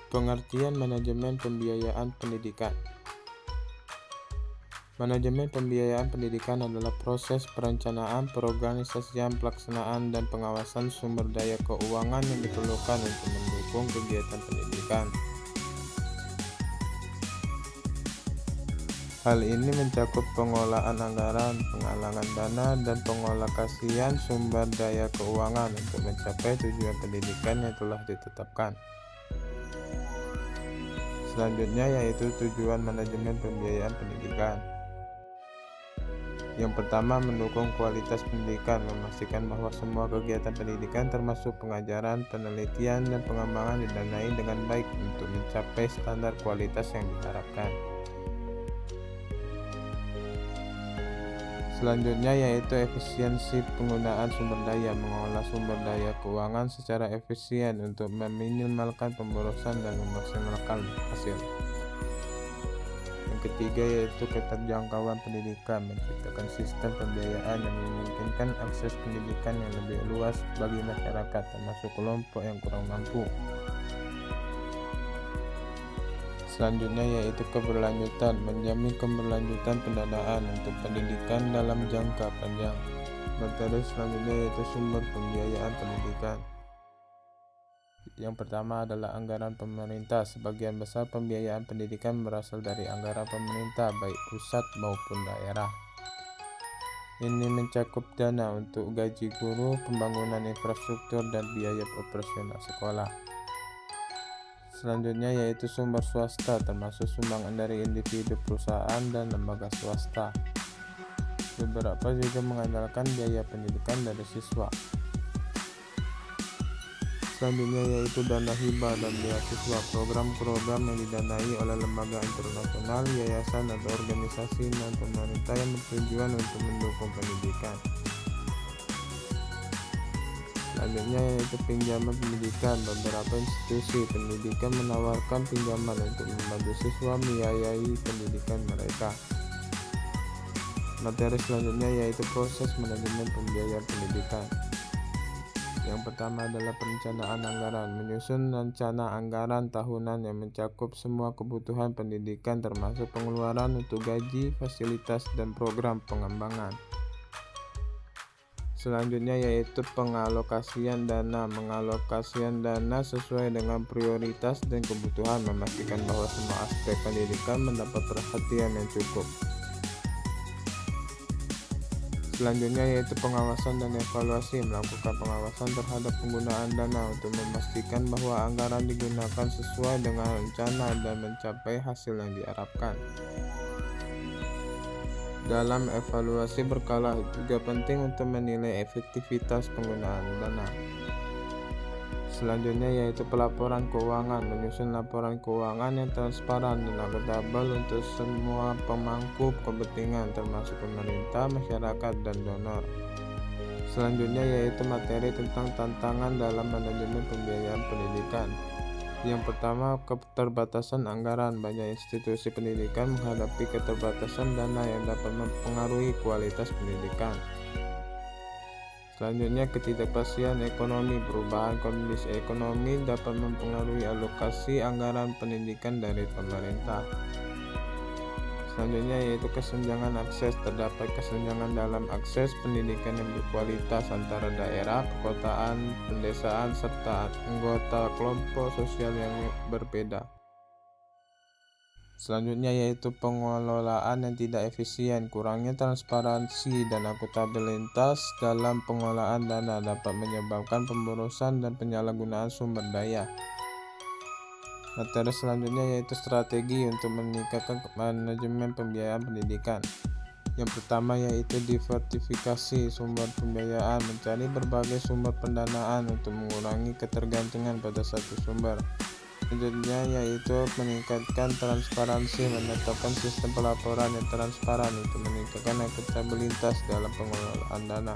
Pengertian manajemen pembiayaan pendidikan. Manajemen pembiayaan pendidikan adalah proses perencanaan, perorganisasian, pelaksanaan, dan pengawasan sumber daya keuangan yang diperlukan untuk mendukung kegiatan pendidikan. Hal ini mencakup pengolahan anggaran, penggalangan dana, dan pengalokasian sumber daya keuangan untuk mencapai tujuan pendidikan yang telah ditetapkan. Selanjutnya yaitu tujuan manajemen pembiayaan pendidikan. Yang pertama, mendukung kualitas pendidikan, memastikan bahwa semua kegiatan pendidikan termasuk pengajaran, penelitian, dan pengembangan didanai dengan baik untuk mencapai standar kualitas yang diharapkan. Selanjutnya yaitu efisiensi penggunaan sumber daya, mengolah sumber daya keuangan secara efisien untuk meminimalkan pemborosan dan memaksimalkan hasil. Yang ketiga yaitu keterjangkauan pendidikan, menciptakan sistem pembiayaan yang memungkinkan akses pendidikan yang lebih luas bagi masyarakat, termasuk kelompok yang kurang mampu. Selanjutnya yaitu keberlanjutan, menjamin keberlanjutan pendanaan untuk pendidikan dalam jangka panjang. Materi selanjutnya yaitu sumber pembiayaan pendidikan. Yang pertama adalah anggaran pemerintah. Sebagian besar pembiayaan pendidikan berasal dari anggaran pemerintah, baik pusat maupun daerah. Ini mencakup dana untuk gaji guru, pembangunan infrastruktur, dan biaya operasional sekolah. Selanjutnya yaitu sumber swasta, termasuk sumbangan dari individu, perusahaan, dan lembaga swasta. Beberapa juga mengandalkan biaya pendidikan dari siswa. Selanjutnya yaitu dana hibah dan beasiswa, program-program yang didanai oleh lembaga internasional, yayasan, atau organisasi non-pemerintah yang bertujuan untuk mendukung pendidikan. Selanjutnya yaitu pinjaman pendidikan. Beberapa institusi pendidikan menawarkan pinjaman untuk membantu siswa membiayai pendidikan mereka. Materi selanjutnya yaitu proses manajemen pembiayaan pendidikan. Yang pertama adalah perencanaan anggaran, menyusun rencana anggaran tahunan yang mencakup semua kebutuhan pendidikan termasuk pengeluaran untuk gaji, fasilitas, dan program pengembangan. Selanjutnya yaitu pengalokasian dana, mengalokasian dana sesuai dengan prioritas dan kebutuhan, memastikan bahwa semua aspek pendidikan mendapat perhatian yang cukup. Selanjutnya yaitu pengawasan dan evaluasi, melakukan pengawasan terhadap penggunaan dana untuk memastikan bahwa anggaran digunakan sesuai dengan rencana dan mencapai hasil yang diharapkan. Dalam evaluasi berkala juga penting untuk menilai efektivitas penggunaan dana. Selanjutnya yaitu pelaporan keuangan, menyusun laporan keuangan yang transparan dan akuntabel untuk semua pemangku kepentingan termasuk pemerintah, masyarakat, dan donor. Selanjutnya yaitu materi tentang tantangan dalam manajemen pembiayaan pendidikan. Yang pertama, keterbatasan anggaran. Banyak institusi pendidikan menghadapi keterbatasan dana yang dapat mempengaruhi kualitas pendidikan. Selanjutnya, ketidakpastian ekonomi. Perubahan kondisi ekonomi dapat mempengaruhi alokasi anggaran pendidikan dari pemerintah. Selanjutnya yaitu kesenjangan akses. Terdapat kesenjangan dalam akses pendidikan yang berkualitas antara daerah, perkotaan, pedesaan, serta anggota kelompok sosial yang berbeda. Selanjutnya yaitu pengelolaan yang tidak efisien. Kurangnya transparansi dan akuntabilitas dalam pengelolaan dana dapat menyebabkan pemborosan dan penyalahgunaan sumber daya. Materi selanjutnya yaitu strategi untuk meningkatkan manajemen pembiayaan pendidikan. Yang pertama yaitu diversifikasi sumber pembiayaan, mencari berbagai sumber pendanaan untuk mengurangi ketergantungan pada satu sumber. Selanjutnya yaitu meningkatkan transparansi, menetapkan sistem pelaporan yang transparan untuk meningkatkan akuntabilitas dalam pengelolaan dana.